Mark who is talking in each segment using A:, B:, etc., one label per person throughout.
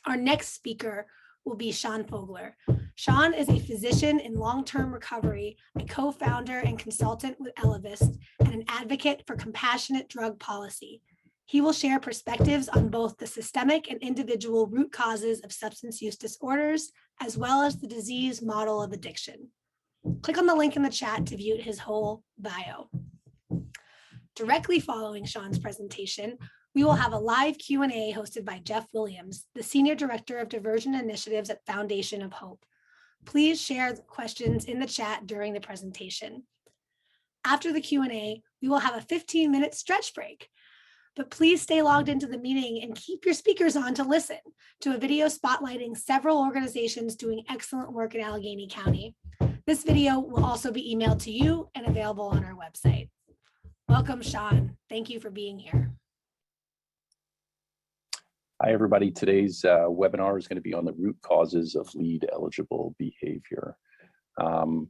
A: Our next speaker will be Sean Fogler. Sean is a physician in long-term recovery, a co-founder and consultant with Elevyst, and an advocate for compassionate drug policy. He will share perspectives on both the systemic and individual root causes of substance use disorders, as well as the disease model of addiction. Click on the link in the chat to view his whole bio. Directly following Sean's presentation, we will have a live Q&A hosted by Jeff Williams, the Senior Director of Diversion Initiatives at Foundation of Hope. Please share the questions in the chat during the presentation. After the Q&A, we will have a 15-minute stretch break. But please stay logged into the meeting and keep your speakers on to listen to a video spotlighting several organizations doing excellent work in Allegheny County. This video will also be emailed to you and available on our website. Welcome, Sean. Thank you for being here.
B: Hi, everybody. Today's webinar is going to be on the root causes of LEAD eligible behavior.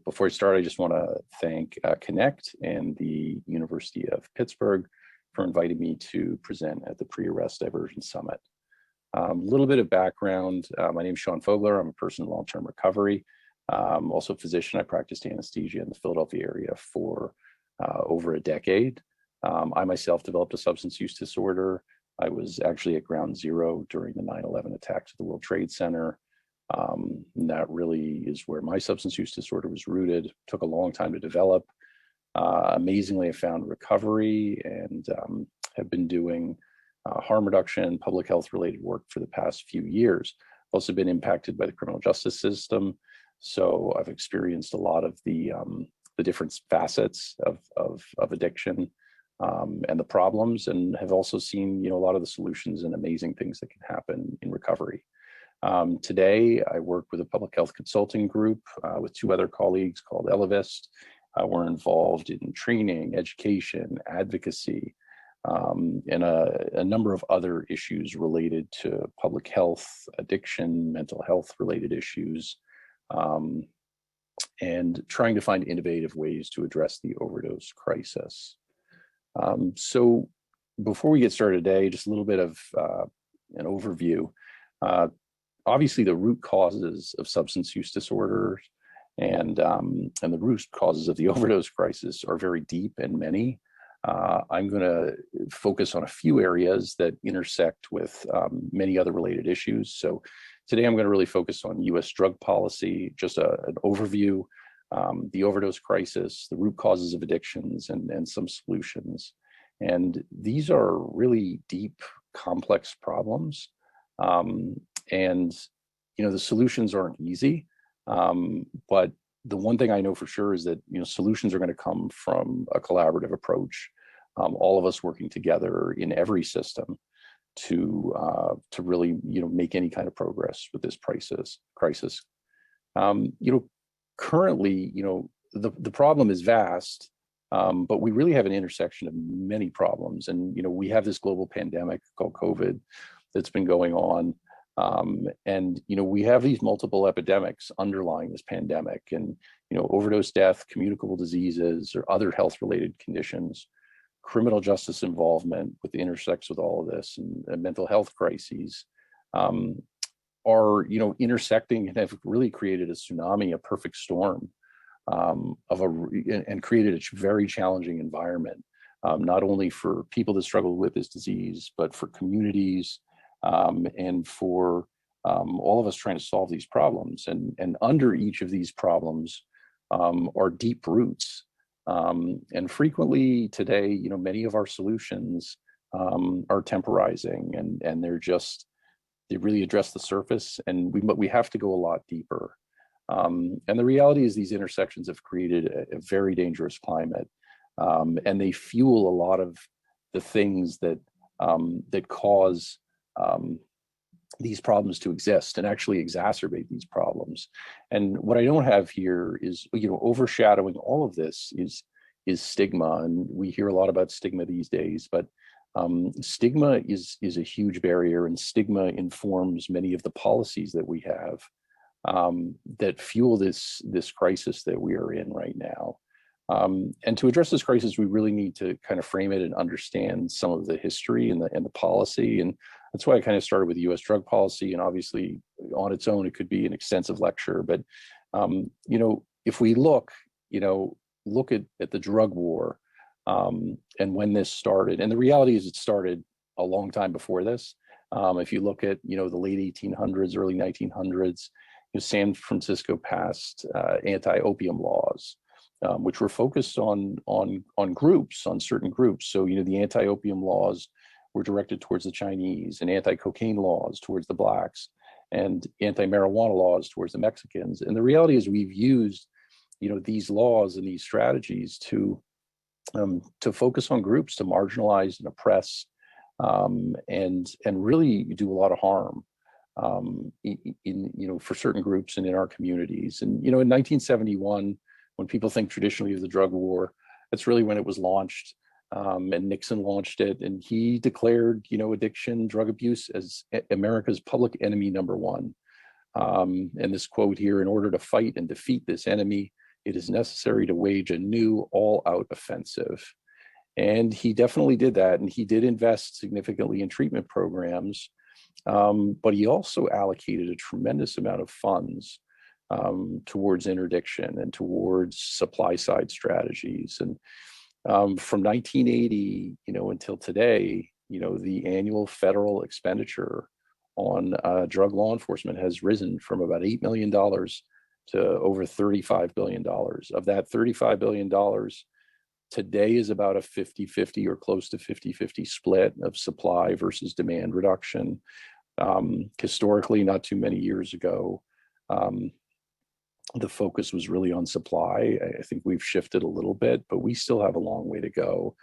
B: Before I start, I just want to thank Connect and the University of Pittsburgh for inviting me to present at the Pre-Arrest Diversion Summit. A little bit of background. My name is Sean Fogler. I'm a person in long-term recovery. I'm also a physician. I practiced anesthesia in the Philadelphia area for over a decade. I myself developed a substance use disorder. I was actually at ground zero during the 9/11 attacks at the World Trade Center. And that really is where my substance use disorder was rooted. It took a long time to develop. Amazingly, I found recovery and have been doing harm reduction, public health related work for the past few years. Also been impacted by the criminal justice system. So I've experienced a lot of the different facets of addiction and the problems, and have also seen a lot of the solutions and amazing things that can happen in recovery. Today, I work with a public health consulting group with two other colleagues called Elevyst. We're involved in training, education, advocacy, and a number of other issues related to public health, addiction, mental health related issues, and trying to find innovative ways to address the overdose crisis. So before we get started today, just a little bit of an overview. Obviously, the root causes of substance use disorders and the root causes of the overdose crisis are very deep and many. I'm going to focus on a few areas that intersect with many other related issues. So today I'm going to really focus on U.S. drug policy, just an overview, the overdose crisis, the root causes of addictions, and some solutions. And these are really deep, complex problems. And the solutions aren't easy. But the one thing I know for sure is that solutions are going to come from a collaborative approach, all of us working together in every system to really make any kind of progress with this crisis. Currently, the problem is vast, but we really have an intersection of many problems, and we have this global pandemic called COVID that's been going on. And we have these multiple epidemics underlying this pandemic, and overdose death, communicable diseases, or other health-related conditions, criminal justice involvement with intersects with all of this, and mental health crises are intersecting and have really created a tsunami, a perfect storm and created a very challenging environment, not only for people that struggle with this disease, but for communities. And for all of us trying to solve these problems. And under each of these problems are deep roots. And frequently today, many of our solutions are temporizing, and they really address the surface, and we have to go a lot deeper. And the reality is these intersections have created a very dangerous climate, and they fuel a lot of the things that cause these problems to exist and actually exacerbate these problems. And what I don't have here is, overshadowing all of this is stigma. And we hear a lot about stigma these days, but stigma is a huge barrier, and stigma informs many of the policies that we have that fuel this crisis that we are in right now. And to address this crisis, we really need to kind of frame it and understand some of the history and the policy. And that's why I kind of started with U.S. drug policy, and obviously on its own, it could be an extensive lecture. But, if we look at the drug war and when this started, and the reality is it started a long time before this. If you look at, the late 1800s, early 1900s, San Francisco passed anti-opium laws, which were focused on groups, on certain groups. So, the anti-opium laws were directed towards the Chinese, and anti-cocaine laws towards the blacks, and anti-marijuana laws towards the Mexicans. And the reality is we've used, these laws and these strategies to focus on groups, to marginalize and oppress, and really do a lot of harm for certain groups and in our communities. And in 1971, when people think traditionally of the drug war, that's really when it was launched, and Nixon launched it, and he declared addiction, drug abuse as America's public enemy number one. And this quote here: "In order to fight and defeat this enemy, it is necessary to wage a new all-out offensive." And he definitely did that. And he did invest significantly in treatment programs, but he also allocated a tremendous amount of funds towards interdiction and towards supply side strategies. And from 1980, until today, the annual federal expenditure on drug law enforcement has risen from about $8 million to over $35 billion. Of that $35 billion, today is about a 50-50 or close to 50-50 split of supply versus demand reduction. Historically, not too many years ago, the focus was really on supply. I think we've shifted a little bit, but we still have a long way to go.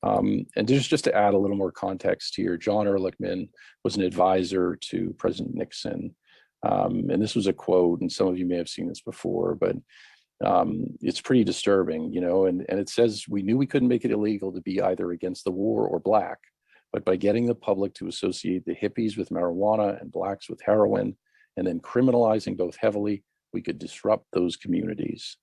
B: And just to add a little more context here, John Ehrlichman was an advisor to President Nixon. And this was a quote, and some of you may have seen this before, but it's pretty disturbing, and it says, "We knew we couldn't make it illegal to be either against the war or black, but by getting the public to associate the hippies with marijuana and blacks with heroin, and then criminalizing both heavily, we could disrupt those communities."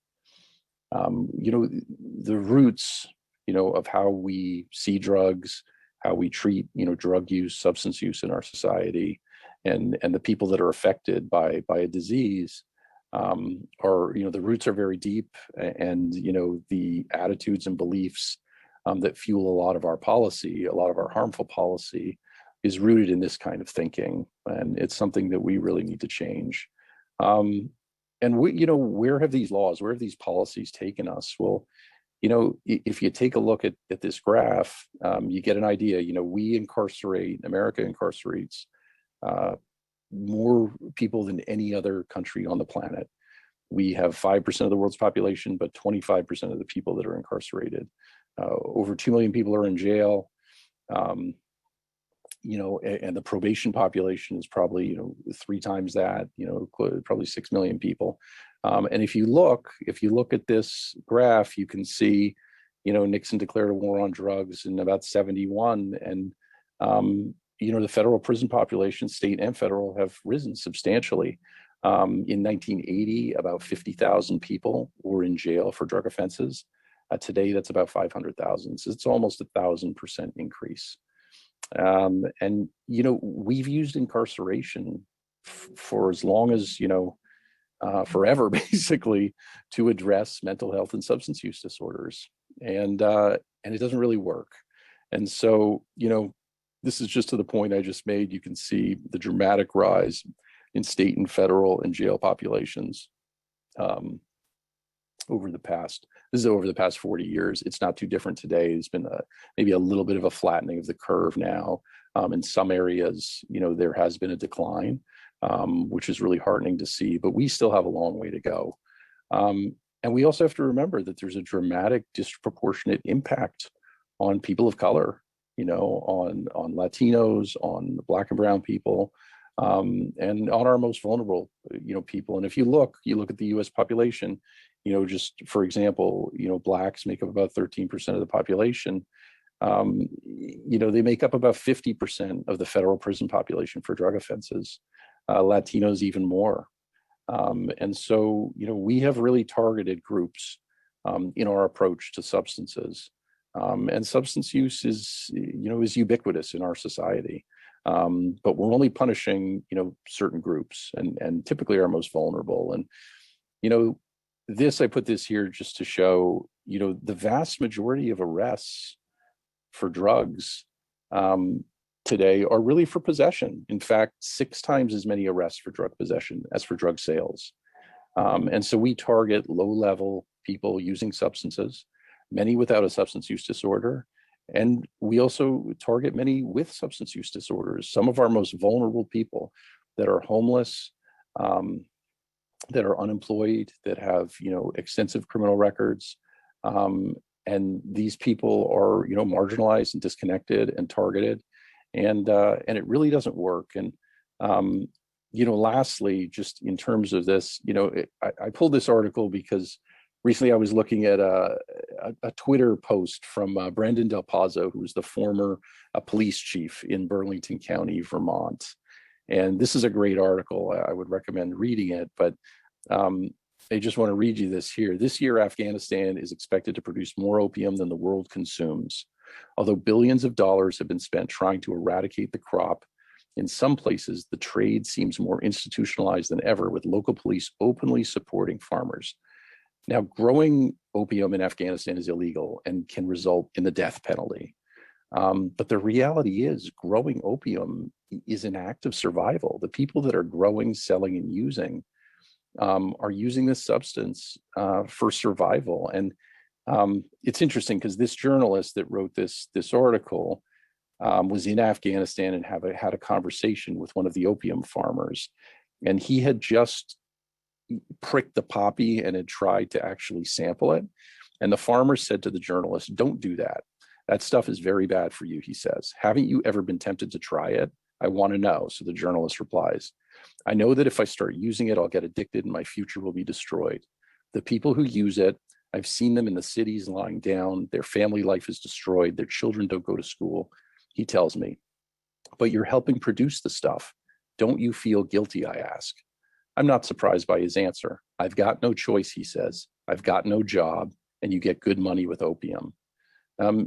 B: The roots, of how we see drugs, how we treat, drug use, substance use in our society, and the people that are affected by a disease are, the roots are very deep, and, the attitudes and beliefs that fuel a lot of our policy, a lot of our harmful policy, is rooted in this kind of thinking. And it's something that we really need to change. And where have these laws, where have these policies taken us? Well, if you take a look at this graph, you get an idea. America incarcerates more people than any other country on the planet. We have 5% of the world's population, but 25% of the people that are incarcerated. Over 2 million people are in jail. And the probation population is probably, 3 times that, probably 6 million people. And if you look at this graph, you can see, Nixon declared a war on drugs in about 71. And, the federal prison population, state and federal, have risen substantially. In 1980, about 50,000 people were in jail for drug offenses. Today, that's about 500,000. So it's almost 1,000% increase. And, we've used incarceration for as long as, forever, basically, to address mental health and substance use disorders. And it doesn't really work. And so, this is just to the point I just made. You can see the dramatic rise in state and federal and jail populations over the past 40 years. It's not too different today. It's been maybe a little bit of a flattening of the curve now. In some areas, there has been a decline, which is really heartening to see, but we still have a long way to go. And we also have to remember that there's a dramatic disproportionate impact on people of color, on Latinos, on Black and brown people, and on our most vulnerable, people. And if you look at the U.S. population, just for example, Blacks make up about 13% of the population. They make up about 50% of the federal prison population for drug offenses. Latinos even more. And so, we have really targeted groups in our approach to substances. And substance use is ubiquitous in our society. But we're only punishing, certain groups and typically our most vulnerable. And, I put this here just to show, the vast majority of arrests for drugs today are really for possession. In fact, 6 times as many arrests for drug possession as for drug sales. And so we target low-level people using substances, many without a substance use disorder. And we also target many with substance use disorders, some of our most vulnerable people that are homeless, that are unemployed, that have, extensive criminal records. And these people are, marginalized and disconnected and targeted. And it really doesn't work. And, lastly, just in terms of this, I pulled this article because recently I was looking at a Twitter post from Brandon Del Pozo, who was the former police chief in Burlington County, Vermont. And this is a great article. I would recommend reading it, but I just want to read you this here. This year, Afghanistan is expected to produce more opium than the world consumes. Although billions of dollars have been spent trying to eradicate the crop, in some places, the trade seems more institutionalized than ever, with local police openly supporting farmers. Now, growing opium in Afghanistan is illegal and can result in the death penalty. But the reality is growing opium is an act of survival. The people that are growing, selling, and using are using this substance for survival. And it's interesting because this journalist that wrote this article was in Afghanistan and had a conversation with one of the opium farmers. And he had just pricked the poppy and had tried to actually sample it. And the farmer said to the journalist, "Don't do that. That stuff is very bad for you," he says. "Haven't you ever been tempted to try it? I want to know." So the journalist replies, "I know that if I start using it, I'll get addicted and my future will be destroyed. The people who use it, I've seen them in the cities lying down. Their family life is destroyed. Their children don't go to school." He tells me, "But you're helping produce the stuff. Don't you feel guilty?" I ask. I'm not surprised by his answer. "I've got no choice," he says. "I've got no job, and you get good money with opium."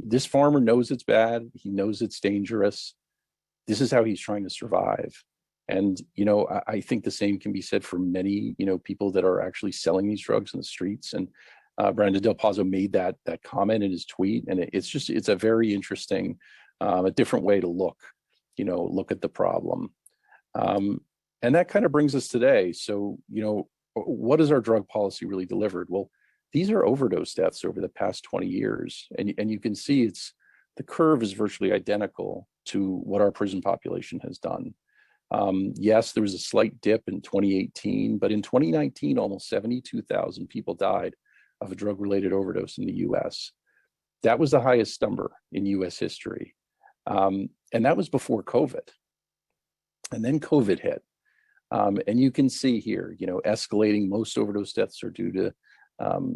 B: This farmer knows it's bad. He knows it's dangerous. This is how he's trying to survive. And, I think the same can be said for many, people that are actually selling these drugs in the streets. And Brandon Del Pozo made that comment in his tweet. And it's a very interesting, a different way to look at the problem. And that kind of brings us today. So, what has our drug policy really delivered? Well, these are overdose deaths over the past 20 years. And you can see the curve is virtually identical to what our prison population has done. Yes, there was a slight dip in 2018, but in 2019, almost 72,000 people died of a drug-related overdose in the US. That was the highest number in US history. And that was before COVID. And then COVID hit. And you can see here, escalating. Most overdose deaths are due to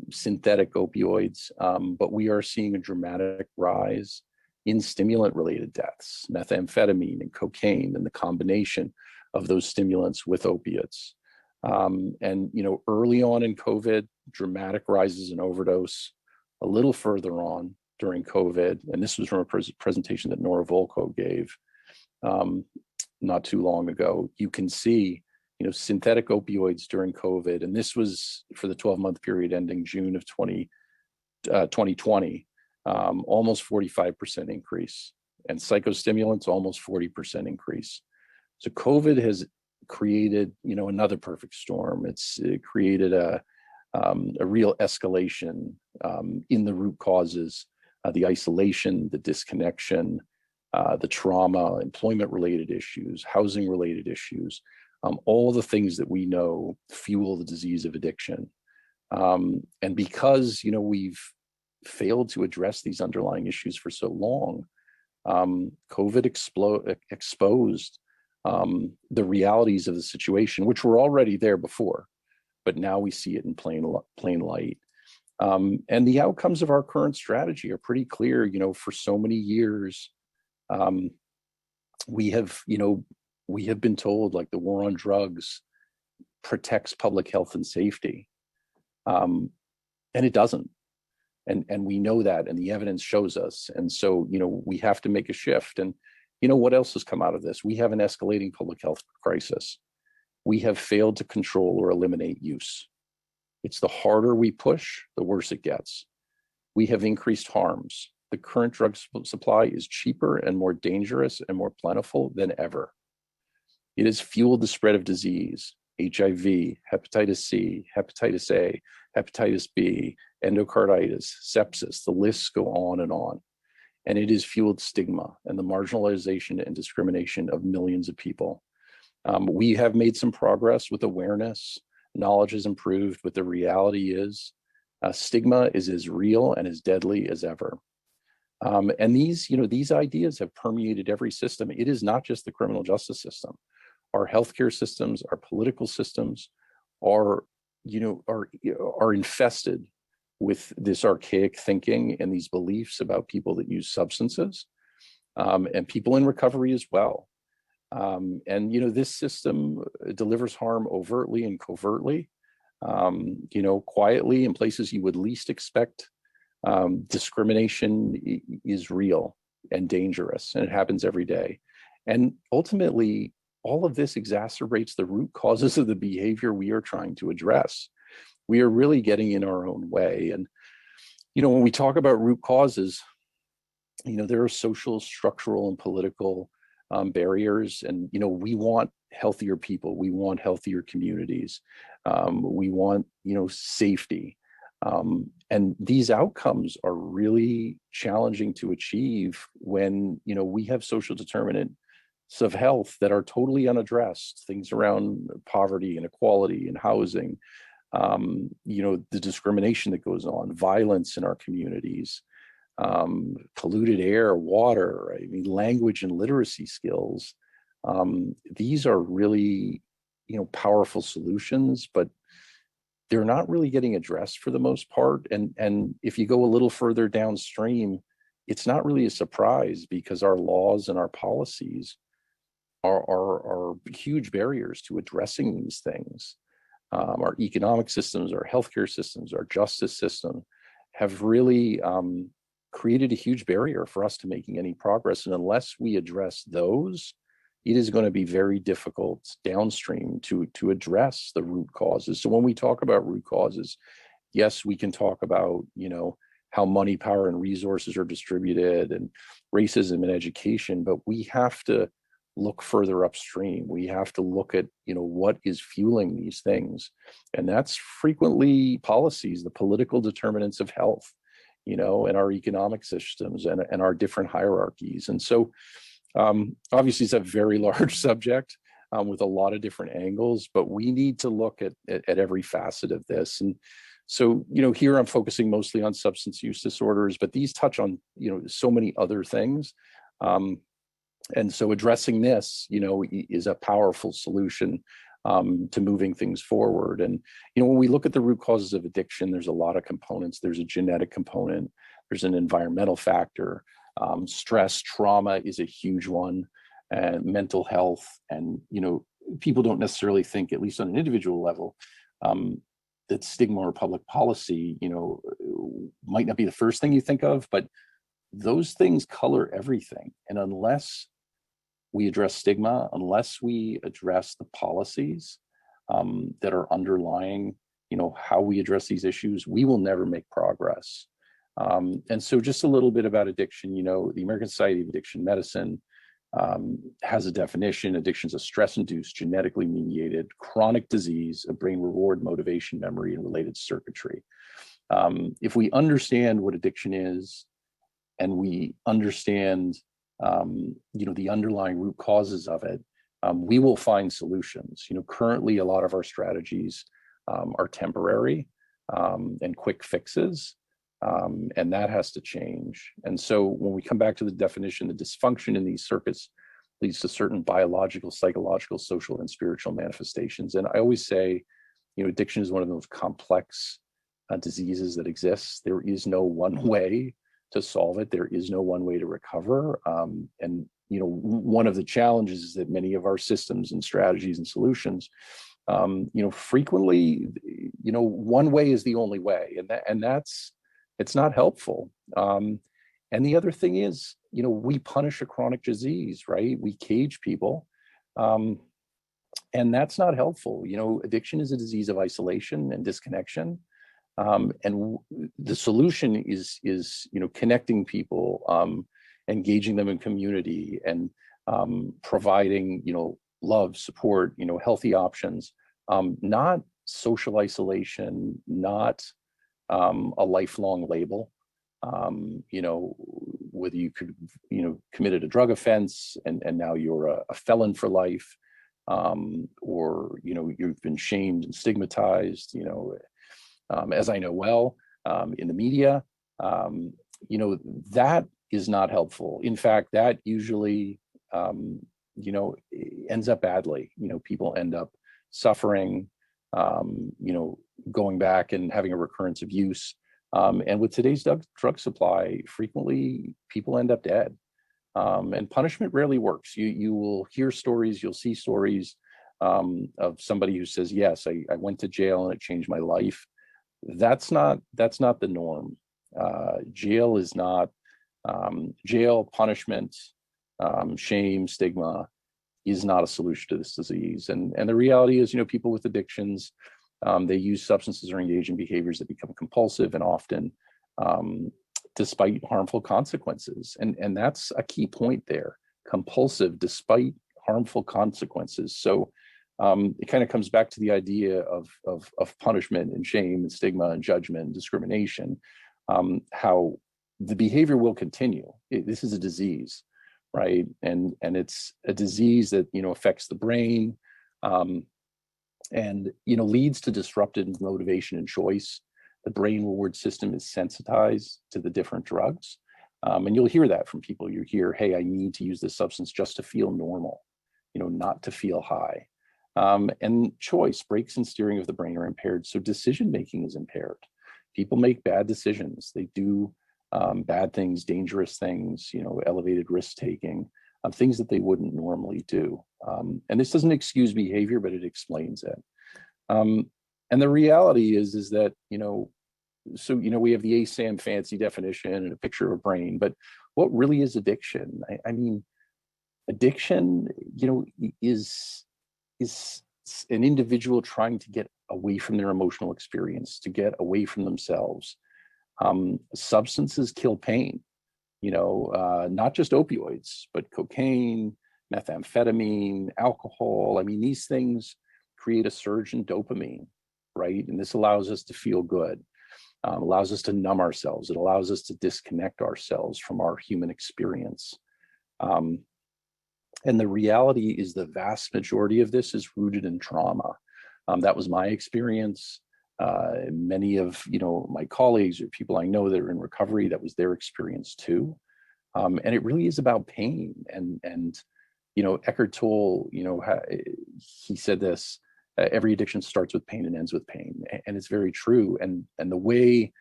B: synthetic opioids, but we are seeing a dramatic rise in stimulant-related deaths, methamphetamine and cocaine, and the combination of those stimulants with opiates. And early on in COVID, dramatic rises in overdose. A little further on during COVID, and this was from a presentation that Nora Volkow gave not too long ago. You can see synthetic opioids during COVID, and this was for the 12-month period ending June of 2020, almost 45% increase, and psychostimulants almost 40% increase. So COVID has created, another perfect storm. It created a real escalation in the root causes, the isolation, the disconnection, the trauma, employment-related issues, housing-related issues. All the things that we know fuel the disease of addiction. And because, we've failed to address these underlying issues for so long, COVID exposed the realities of the situation, which were already there before, but now we see it in plain light. And the outcomes of our current strategy are pretty clear. For so many years, we have been told, like, the war on drugs protects public health and safety. And it doesn't. And we know that, and the evidence shows us. And so, we have to make a shift. And, What else has come out of this? We have an escalating public health crisis. We have failed to control or eliminate use. It's the harder we push, the worse it gets. We have increased harms. The current drug supply is cheaper and more dangerous and more plentiful than ever. It has fueled the spread of disease, HIV, hepatitis C, hepatitis A, hepatitis B, endocarditis, sepsis, the lists go on. And it has fueled stigma and the marginalization and discrimination of millions of people. We have made some progress with awareness. Knowledge has improved, but the reality is stigma is as real and as deadly as ever. And these ideas have permeated every system. It is not just the criminal justice system. Our healthcare systems, our political systems are infested with this archaic thinking and these beliefs about people that use substances, and people in recovery as well. This system delivers harm overtly and covertly, quietly in places you would least expect. Discrimination is real and dangerous, and it happens every day. And ultimately, all of this exacerbates the root causes of the behavior we are trying to address. We are really getting in our own way. And, when we talk about root causes, there are social, structural, and political barriers. And, we want healthier people. We want healthier communities. We want, safety. And these outcomes are really challenging to achieve when, we have social determinants of health that are totally unaddressed, things around poverty, inequality, and housing, the discrimination that goes on, violence in our communities, polluted air, water, language and literacy skills. These are really, powerful solutions, but they're not really getting addressed for the most part. And if you go a little further downstream, it's not really a surprise because our laws and our policies are huge barriers to addressing these things. Our economic systems, our healthcare systems, our justice system have really created a huge barrier for us to making any progress. And unless we address those, it is going to be very difficult downstream to address the root causes. So when we talk about root causes, yes, we can talk about, how money, power, and resources are distributed and racism and education, but we have to look further upstream. We have to look at, what is fueling these things. And that's frequently policies, the political determinants of health, and our economic systems and our different hierarchies. And so obviously it's a very large subject with a lot of different angles, but we need to look at every facet of this. And so, here I'm focusing mostly on substance use disorders, but these touch on, so many other things. And so addressing this, is a powerful solution to moving things forward. And, when we look at the root causes of addiction, there's a lot of components. There's a genetic component, there's an environmental factor, stress, trauma is a huge one, and mental health. And, people don't necessarily think, at least on an individual level, that stigma or public policy, might not be the first thing you think of, but those things color everything. And unless we address stigma, unless we address the policies that are underlying, how we address these issues, we will never make progress. And so just a little bit about addiction, the American Society of Addiction Medicine has a definition. Addiction is a stress-induced, genetically mediated chronic disease of brain reward, motivation, memory, and related circuitry. If we understand what addiction is, and we understand, the underlying root causes of it, we will find solutions. Currently, a lot of our strategies are temporary and quick fixes, and that has to change. And so when we come back to the definition, the dysfunction in these circuits leads to certain biological, psychological, social, and spiritual manifestations. And I always say, addiction is one of the most complex diseases that exists. There is no one way to solve it. There is no one way to recover. And one of the challenges is that many of our systems and strategies and solutions, frequently, one way is the only way, and that's it's not helpful. And the other thing is, we punish a chronic disease, right? We cage people. And that's not helpful. Addiction is a disease of isolation and disconnection. And the solution is connecting people, engaging them in community, and providing love, support, healthy options, not social isolation, not a lifelong label. Whether you could committed a drug offense and now you're a felon for life, or you've been shamed and stigmatized, as I know well, in the media, that is not helpful. In fact, that usually ends up badly. People end up suffering, going back and having a recurrence of use. And with today's drug supply, frequently people end up dead. And punishment rarely works. You will hear stories, you'll see stories of somebody who says, yes, I went to jail and it changed my life. That's not the norm. Jail is not, jail, punishment, shame, stigma is not a solution to this disease. And the reality is, people with addictions, they use substances or engage in behaviors that become compulsive and often despite harmful consequences. And that's a key point there, compulsive despite harmful consequences. So it kind of comes back to the idea of punishment and shame and stigma and judgment and discrimination, how the behavior will continue. This is a disease, right? And it's a disease that, affects the brain, and leads to disrupted motivation and choice. The brain reward system is sensitized to the different drugs, and you'll hear that from people. You hear, hey, I need to use this substance just to feel normal, not to feel high. And choice, brakes and steering of the brain are impaired, so decision making is impaired. People make bad decisions. They do bad things, dangerous things, elevated risk taking, things that they wouldn't normally do. And this doesn't excuse behavior, but it explains it. And the reality is that, we have the ASAM fancy definition and a picture of a brain, but what really is addiction? I mean, addiction, is an individual trying to get away from their emotional experience, to get away from themselves. Substances kill pain, not just opioids, but cocaine, methamphetamine, alcohol. I mean, these things create a surge in dopamine, right? And this allows us to feel good, allows us to numb ourselves. It allows us to disconnect ourselves from our human experience. And the reality is the vast majority of this is rooted in trauma. That was my experience. Many of my colleagues or people I know that are in recovery, that was their experience too. And it really is about pain. And Eckhart Tolle, he said this: every addiction starts with pain and ends with pain, and it's very true. And the way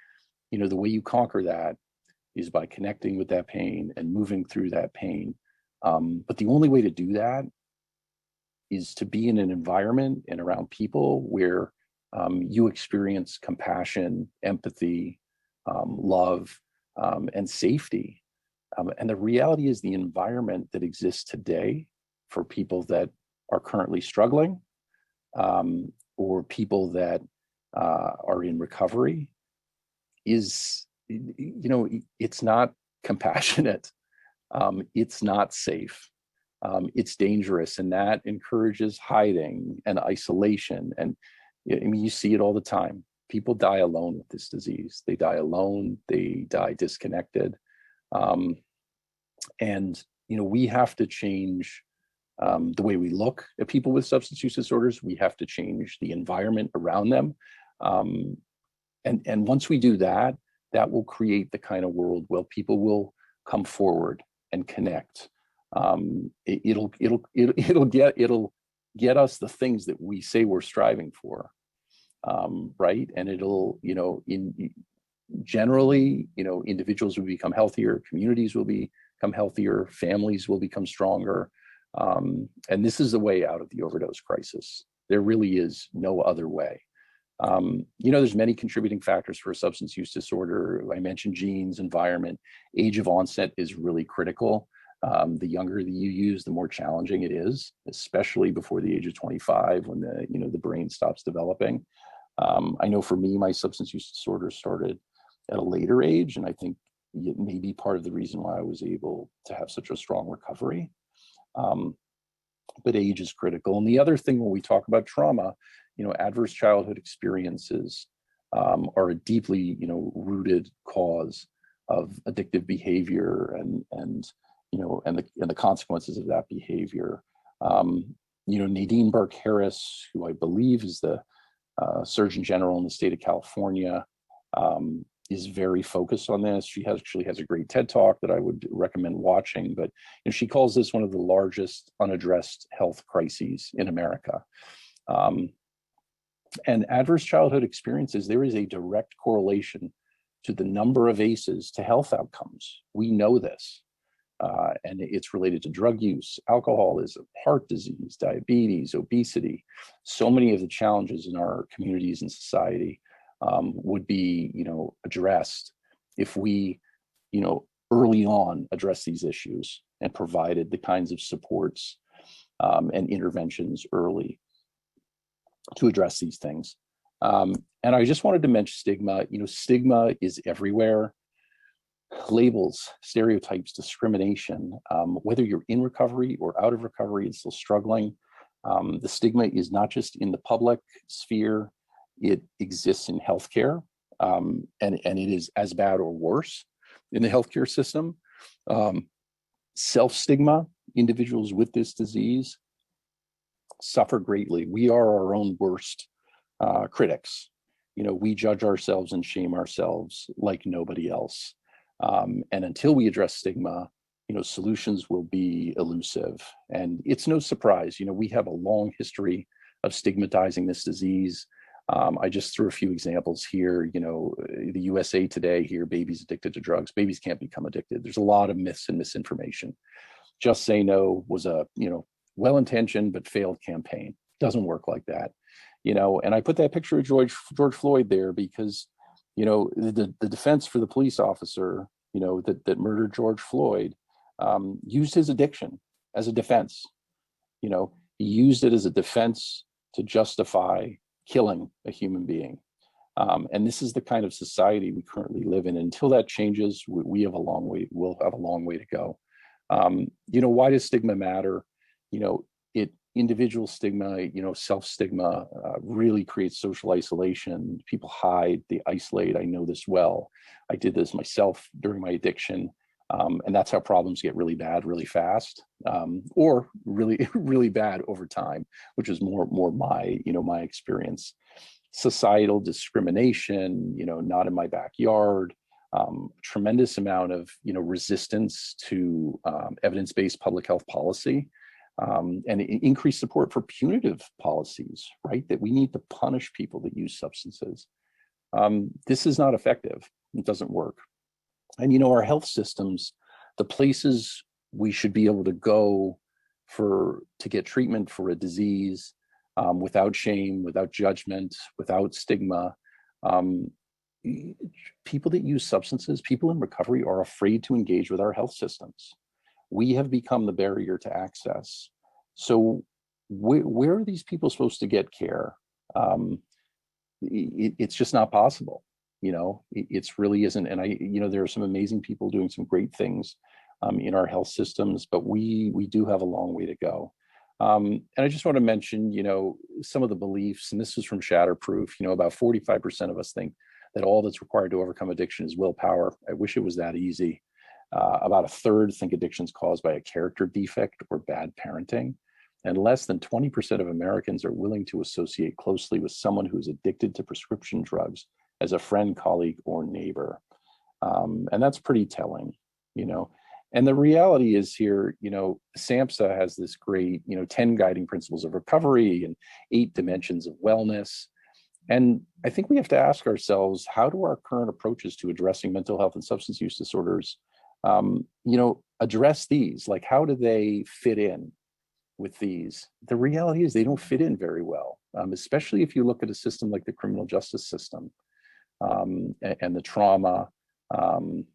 B: you conquer that is by connecting with that pain and moving through that pain. But the only way to do that is to be in an environment and around people where you experience compassion, empathy, love, and safety. And the reality is the environment that exists today for people that are currently struggling, or people that are in recovery is, it's not compassionate. It's not safe. It's dangerous, and that encourages hiding and isolation. And you see it all the time. People die alone with this disease. They die alone. They die disconnected. And we have to change the way we look at people with substance use disorders. We have to change the environment around them. And once we do that, that will create the kind of world where people will come forward and connect. It'll get us the things that we say we're striving for, right? And it'll, generally, individuals will become healthier, communities will become healthier, families will become stronger. And this is the way out of the overdose crisis. There really is no other way. There's many contributing factors for a substance use disorder. I mentioned genes, environment, age of onset is really critical. The younger that you use, the more challenging it is, especially before the age of 25 when the brain stops developing. I know for me, my substance use disorder started at a later age, and I think it may be part of the reason why I was able to have such a strong recovery. But age is critical. And the other thing when we talk about trauma, adverse childhood experiences are a deeply, rooted cause of addictive behavior and the consequences of that behavior. Nadine Burke-Harris, who I believe is the Surgeon General in the state of California, is very focused on this. She actually has a great TED Talk that I would recommend watching, but she calls this one of the largest unaddressed health crises in America. And adverse childhood experiences, there is a direct correlation to the number of ACEs to health outcomes. We know this. And it's related to drug use, alcoholism, heart disease, diabetes, obesity. So many of the challenges in our communities and society would be, addressed if we, early on address these issues and provided the kinds of supports and interventions early to address these things. And I just wanted to mention stigma. Stigma is everywhere. Labels, stereotypes, discrimination, whether you're in recovery or out of recovery and still struggling. The stigma is not just in the public sphere, it exists in healthcare, and it is as bad or worse in the healthcare system. Self-stigma, individuals with this disease suffer greatly. We are our own worst critics. We judge ourselves and shame ourselves like nobody else. And until we address stigma, solutions will be elusive. And it's no surprise, we have a long history of stigmatizing this disease. I just threw a few examples here. The USA Today here, babies addicted to drugs. Babies can't become addicted. There's a lot of myths and misinformation. Just Say No was a, well-intentioned but failed campaign. Doesn't work like that. And I put that picture of George Floyd there because the defense for the police officer, that murdered George Floyd, used his addiction as a defense. He used it as a defense to justify killing a human being. And this is the kind of society we currently live in. Until that changes, we'll have a long way to go. Why does stigma matter? Individual stigma, self-stigma really creates social isolation. People hide, they isolate. I know this well. I did this myself during my addiction. And that's how problems get really bad really fast, or really, really bad over time, which is more my experience. Societal discrimination, not in my backyard, tremendous amount of, resistance to evidence-based public health policy. And increased support for punitive policies, right? That we need to punish people that use substances. This is not effective. It doesn't work. And, our health systems, the places we should be able to go to get treatment for a disease without shame, without judgment, without stigma. People that use substances, people in recovery are afraid to engage with our health systems. We have become the barrier to access. So where are these people supposed to get care? It's just not possible. It's really isn't. And there are some amazing people doing some great things in our health systems, but we do have a long way to go. And I just want to mention, some of the beliefs, and this is from Shatterproof, about 45% of us think that all that's required to overcome addiction is willpower. I wish it was that easy. About a third think addiction is caused by a character defect or bad parenting. And less than 20% of Americans are willing to associate closely with someone who's addicted to prescription drugs as a friend, colleague, or neighbor. And that's pretty telling, And the reality is here, SAMHSA has this great, 10 guiding principles of recovery and 8 dimensions of wellness. And I think we have to ask ourselves, how do our current approaches to addressing mental health and substance use disorders address these? Like, how do they fit in with these? The reality is they don't fit in very well. especially if you look at a system like the criminal justice system, and the trauma, and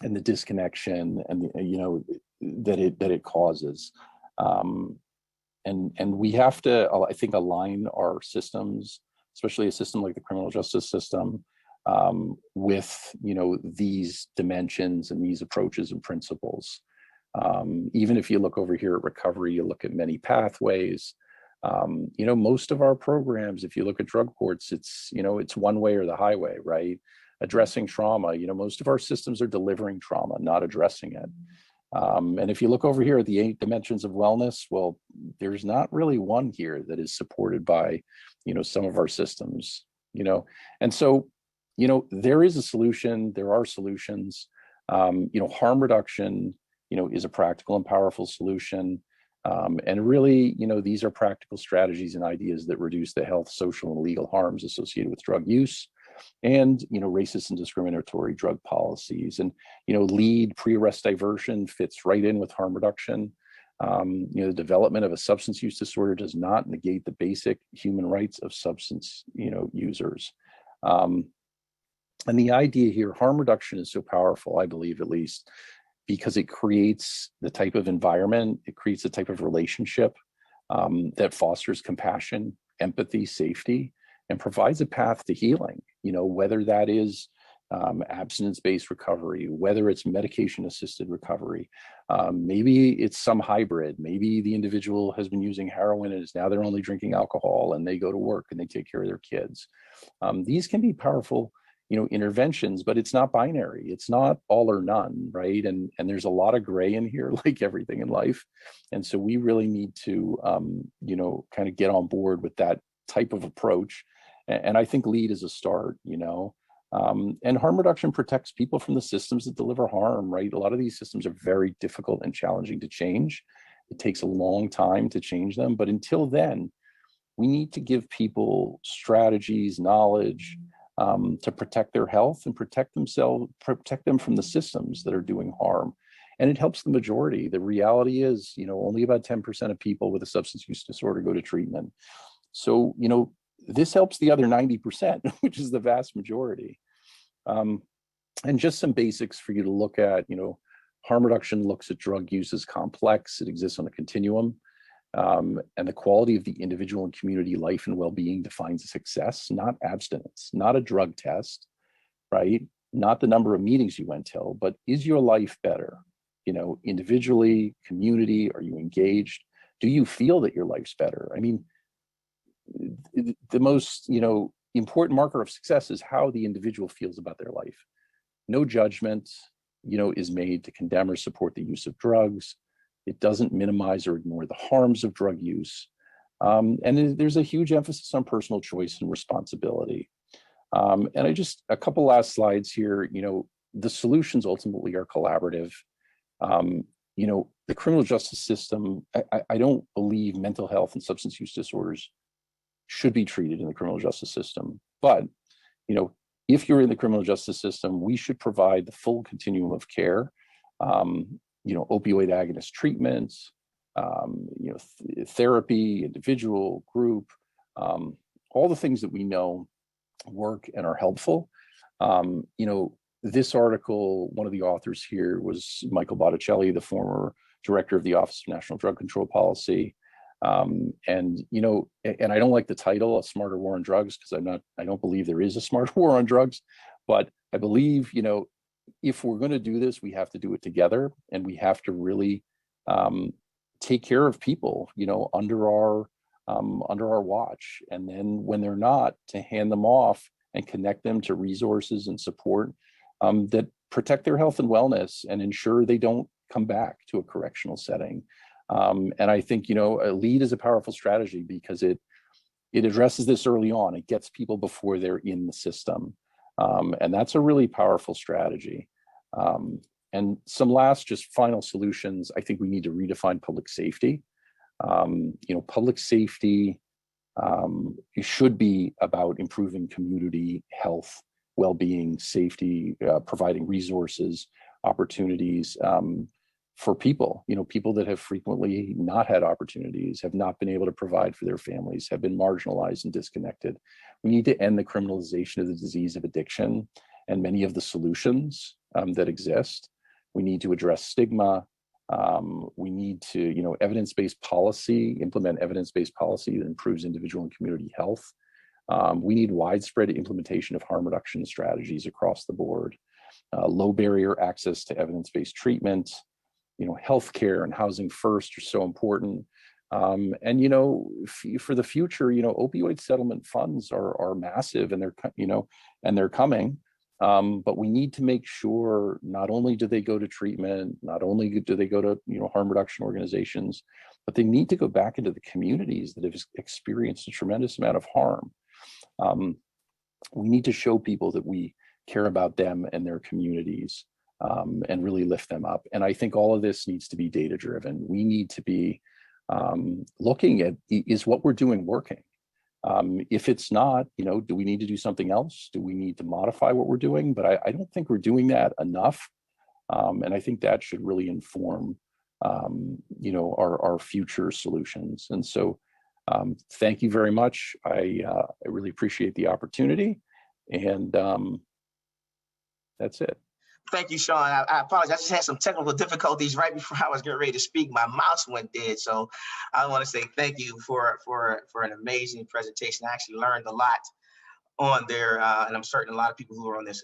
B: the disconnection, and that it causes. And we have to, I think, align our systems, especially a system like the criminal justice system, with these dimensions and these approaches and principles. Even if you look over here at recovery, you look at many pathways. Most of our programs, if you look at drug courts, it's one way or the highway, right? Addressing trauma, most of our systems are delivering trauma, not addressing it. And if you look over here at the 8 dimensions of wellness, well, there's not really one here that is supported by, some of our systems, and so, there is a solution, there are solutions. Harm reduction, is a practical and powerful solution. And really, these are practical strategies and ideas that reduce the health, social, and legal harms associated with drug use, and racist and discriminatory drug policies. And LEAD, pre-arrest diversion, fits right in with harm reduction. The development of a substance use disorder does not negate the basic human rights of substance users. And the idea here, harm reduction, is so powerful, I believe, at least, because it creates the type of environment, it creates the type of relationship that fosters compassion, empathy, safety, and provides a path to healing, whether that is abstinence-based recovery, whether it's medication-assisted recovery, maybe it's some hybrid, maybe the individual has been using heroin and is now they're only drinking alcohol and they go to work and they take care of their kids. These can be powerful interventions, but it's not binary. It's not all or none, right? And there's a lot of gray in here, like everything in life. And so we really need to, kind of get on board with that type of approach. And I think LEAD is a start, and harm reduction protects people from the systems that deliver harm, right? A lot of these systems are very difficult and challenging to change. It takes a long time to change them. But until then, we need to give people strategies, knowledge, to protect their health and protect them from the systems that are doing harm. And it helps the majority. The reality is, only about 10% of people with a substance use disorder go to treatment. So, this helps the other 90%, which is the vast majority. And just some basics for you to look at, harm reduction looks at drug use as complex. It exists on a continuum. And the quality of the individual and community life and well-being defines success, not abstinence, not a drug test, right? Not the number of meetings you went to, but is your life better? Individually, community, are you engaged? Do you feel that your life's better? I mean, the most, important marker of success is how the individual feels about their life. No judgment, is made to condemn or support the use of drugs. It doesn't minimize or ignore the harms of drug use. And there's a huge emphasis on personal choice and responsibility. And a couple last slides here, the solutions ultimately are collaborative. The criminal justice system, I don't believe mental health and substance use disorders should be treated in the criminal justice system. But, if you're in the criminal justice system, we should provide the full continuum of care. Opioid agonist treatments, therapy, individual, group, all the things that we know work and are helpful. This article, one of the authors here was Michael Botticelli, the former director of the Office of National Drug Control Policy. And I don't like the title, A Smarter War on Drugs, because I don't believe there is a smarter war on drugs, but I believe, if we're going to do this, we have to do it together, and we have to really take care of people, under our watch. And then when they're not, to hand them off and connect them to resources and support that protect their health and wellness and ensure they don't come back to a correctional setting. And I think, a LEAD is a powerful strategy because it addresses this early on. It gets people before they're in the system. And that's a really powerful strategy. And some last, just final solutions. I think we need to redefine public safety. Public safety should be about improving community health, well-being, safety, providing resources, opportunities. for people, people that have frequently not had opportunities, have not been able to provide for their families, have been marginalized and disconnected. We need to end the criminalization of the disease of addiction and many of the solutions that exist. We need to address stigma. We need to, evidence-based policy, implement evidence-based policy that improves individual and community health. We need widespread implementation of harm reduction strategies across the board. Low barrier access to evidence-based treatment, healthcare and housing first are so important. And, for the future, opioid settlement funds are massive, and they're coming. But we need to make sure not only do they go to treatment, not only do they go to, harm reduction organizations, but they need to go back into the communities that have experienced a tremendous amount of harm. We need to show people that we care about them and their communities, and really lift them up. And I think all of this needs to be data driven. We need to be looking at, is what we're doing working? If it's not, do we need to do something else? Do we need to modify what we're doing? But I don't think we're doing that enough. And I think that should really inform, our future solutions. And so thank you very much. I really appreciate the opportunity. And that's it.
C: Thank you, Sean. I apologize. I just had some technical difficulties right before I was getting ready to speak. My mouse went dead. So I want to say thank you for an amazing presentation. I actually learned a lot on there, and I'm certain a lot of people who are on this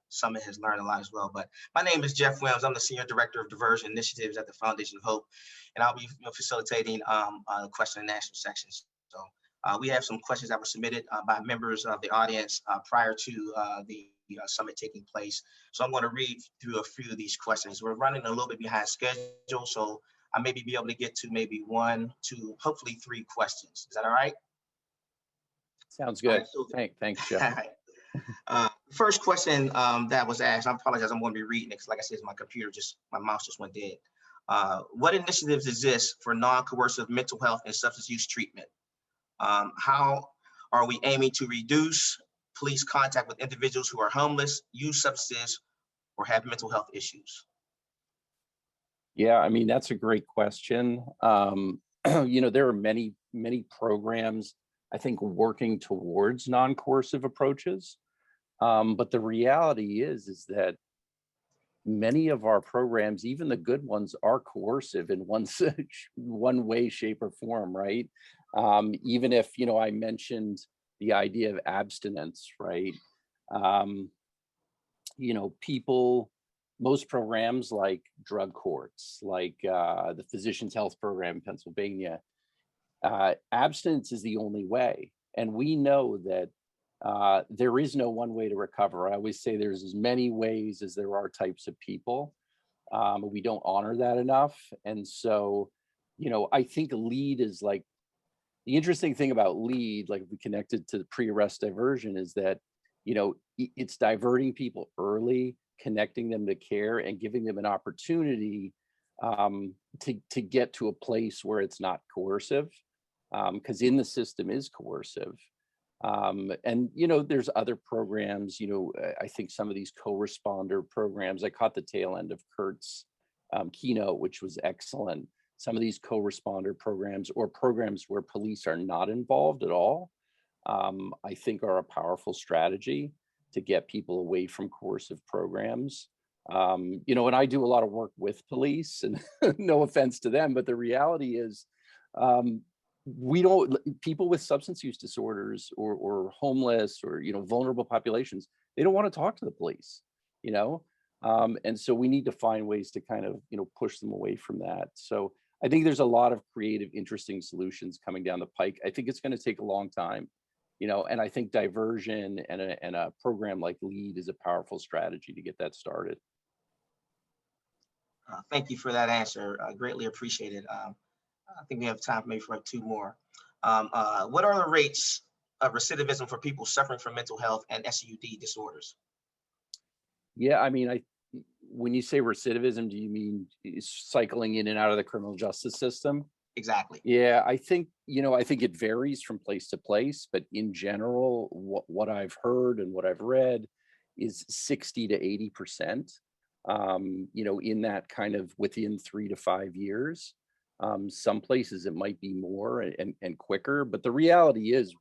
C: summit has learned a lot as well. But my name is Jeff Williams. I'm the Senior Director of Diversion Initiatives at the Foundation of Hope, and I'll be facilitating the question and answer sections. So we have some questions that were submitted by members of the audience prior to the summit taking place. So I'm going to read through a few of these questions. We're running a little bit behind schedule, so I maybe be able to get to maybe 1, 2, hopefully 3 questions. Is that all right?
B: Sounds good. Thanks, Jeff.
C: First question that was asked, I apologize, I'm going to be reading it because, like I said, my mouse just went dead. What initiatives exist for non-coercive mental health and substance use treatment? How are we aiming to reduce police contact with individuals who are homeless, use substances, or have mental health issues?
B: Yeah, I mean, that's a great question. There are many programs, I think, working towards non-coercive approaches. But the reality is that many of our programs, even the good ones, are coercive in one way, shape, or form, right? Even if, I mentioned the idea of abstinence, right? Most programs like drug courts, like the Physicians Health Program in Pennsylvania, abstinence is the only way. And we know that there is no one way to recover. I always say there's as many ways as there are types of people. We don't honor that enough. And so, I think LEAD is like, the interesting thing about LEAD, like we connected to the pre-arrest diversion, is that, it's diverting people early, connecting them to care, and giving them an opportunity to get to a place where it's not coercive, because in the system is coercive. And, there's other programs, I think some of these co-responder programs, I caught the tail end of Kurt's keynote, which was excellent. Some of these co-responder programs or programs where police are not involved at all, I think are a powerful strategy to get people away from coercive programs. And I do a lot of work with police, and no offense to them, but the reality is people with substance use disorders or homeless or, vulnerable populations, they don't want to talk to the police, and so we need to find ways to kind of, push them away from that. So I think there's a lot of creative, interesting solutions coming down the pike. I think it's going to take a long time, and I think diversion and a program like LEAD is a powerful strategy to get that started.
C: Thank you for that answer. I greatly appreciate it. I think we have time maybe for 2 more. What are the rates of recidivism for people suffering from mental health and SUD disorders? Yeah,
B: I mean, when you say recidivism, do you mean cycling in and out of the criminal justice system?
C: Exactly.
B: Yeah, I think it varies from place to place, but in general, what I've heard and what I've read is 60 to 80%. in that kind of within 3 to 5 years. Some places it might be more and quicker, but the reality is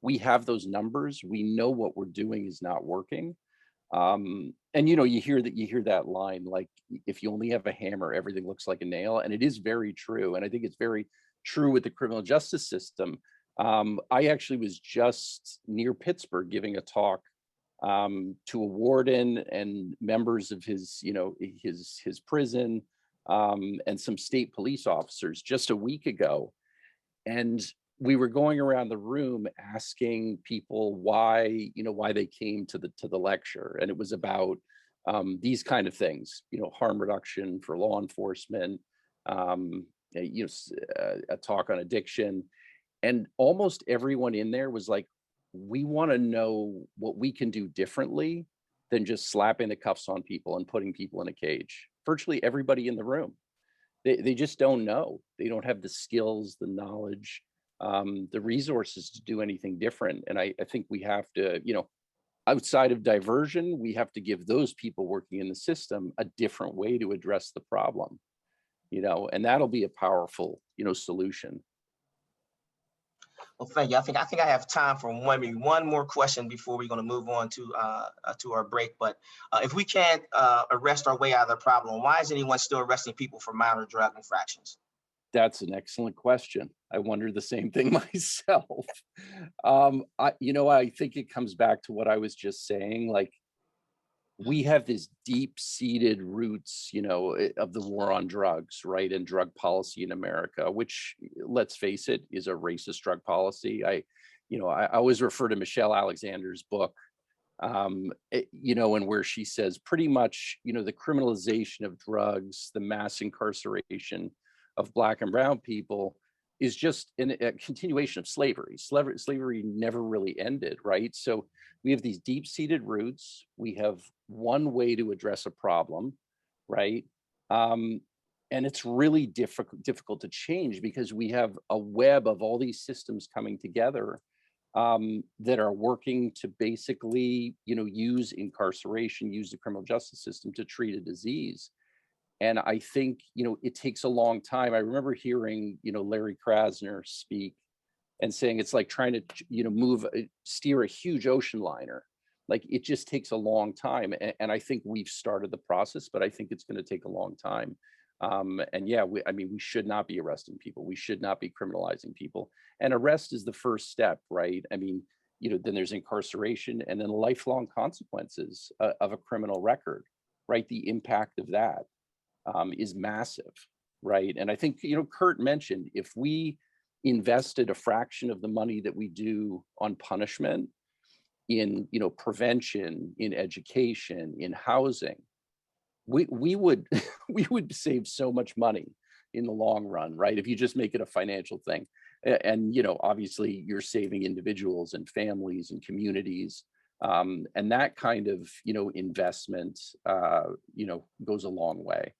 B: we have those numbers. We know what we're doing is not working. And you hear that line, like, if you only have a hammer, everything looks like a nail. And it is very true. And I think it's very true with the criminal justice system. I actually was just near Pittsburgh giving a talk to a warden and members of his prison, and some state police officers just a week ago. And we were going around the room asking people why they came to the lecture. And it was about these kind of things, harm reduction for law enforcement, a talk on addiction. And almost everyone in there was like, we want to know what we can do differently than just slapping the cuffs on people and putting people in a cage. Virtually everybody in the room, they just don't know. They don't have the skills, the knowledge, the resources to do anything different. And I think we have to, outside of diversion, we have to give those people working in the system a different way to address the problem, and that'll be a powerful, solution.
C: Well, thank you. I think I have time for maybe one more question before we're going to move on to our break. But if we can't arrest our way out of the problem, why is anyone still arresting people for minor drug infractions?
B: That's an excellent question. I wonder the same thing myself. I think it comes back to what I was just saying. Like, we have this deep-seated roots, of the war on drugs, right, and drug policy in America, which, let's face it, is a racist drug policy. I always refer to Michelle Alexander's book, and where she says pretty much, the criminalization of drugs, the mass incarceration of Black and brown people is just a continuation of slavery. Slavery never really ended, right? So we have these deep-seated roots. We have one way to address a problem, right? And it's really difficult to change because we have a web of all these systems coming together that are working to basically, use incarceration, use the criminal justice system to treat a disease. And I think, it takes a long time. I remember hearing, Larry Krasner speak and saying it's like trying to, steer a huge ocean liner. Like, it just takes a long time. And I think we've started the process, but I think it's going to take a long time. And yeah, we should not be arresting people. We should not be criminalizing people. And arrest is the first step, right? Then there's incarceration and then lifelong consequences of a criminal record, right? The impact of that is massive, right? And I think, Kurt mentioned, if we invested a fraction of the money that we do on punishment in, prevention, in education, in housing, we would we would save so much money in the long run, right? If you just make it a financial thing. And obviously you're saving individuals and families and communities, and that kind of investment goes a long way.